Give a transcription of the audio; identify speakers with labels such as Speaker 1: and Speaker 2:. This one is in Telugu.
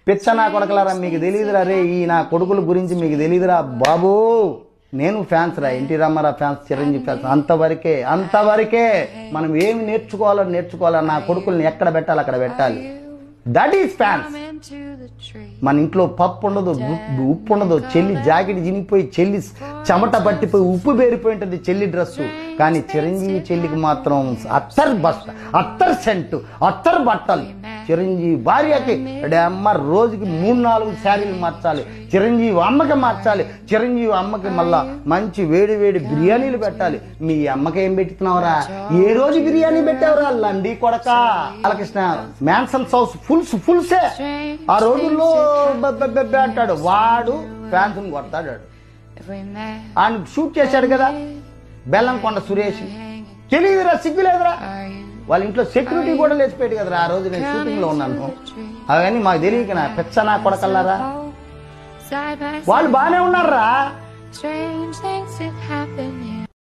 Speaker 1: పిచ్చ నా కొడకలారా, మీకు తెలియదురా రే, ఈ నా కొడుకుల గురించి మీకు తెలియదురా బాబు. నేను ఫ్యాన్స్ రా, NT Ramarao fans, Chiranjeevi fans, అంతవరకే. మనం ఏమి నేర్చుకోవాలా, నా కొడుకుల్ని ఎక్కడ పెట్టాలి అక్కడ పెట్టాలి. That is fans. మన ఇంట్లో పప్పు ఉండదు, ఉప్పు ఉండదు, చెల్లి జాకెట్ చినిగిపోయి, చెల్లి చెమట పట్టిపోయి, ఉప్పు బేరిపోయి ఉంటుంది చెల్లి డ్రెస్సు. కానీ చిరంజీవి చెల్లికి మాత్రం అత్తర్ సెంటు, అత్తర్ బట్టలు. చిరంజీవి భార్యకి అమ్మ రోజుకి 3-4 శారీలు మార్చాలి, చిరంజీవి అమ్మకి మార్చాలి, చిరంజీవి అమ్మకి మళ్ళా మంచి వేడి బిర్యానీలు పెట్టాలి. మీ అమ్మకి ఏం పెట్టుతున్నావురా? ఏ రోజు బిర్యానీ పెట్టావురా లండి కొడక? బాలకృష్ణ మ్యాన్సన్స్ హౌస్ ఫుల్సే. ఆ రోజుల్లో అంటాడు వాడు, ఫ్యాన్స్ కొడతాడు. ఆయన షూట్ చేశాడు కదా బెల్లంకొండ సురేష్. తెలియదురా, సిగ్గులేదురా? వాళ్ళ ఇంట్లో సెక్యూరిటీ కూడా లేచిపోయాడు కదరా ఆ రోజు నేను షూటింగ్ లో ఉన్నాను. అవన్నీ మాకు తెలియక నా పెచ్చ నా కొడకల్లారా. వాళ్ళు బాగానే ఉన్నారా?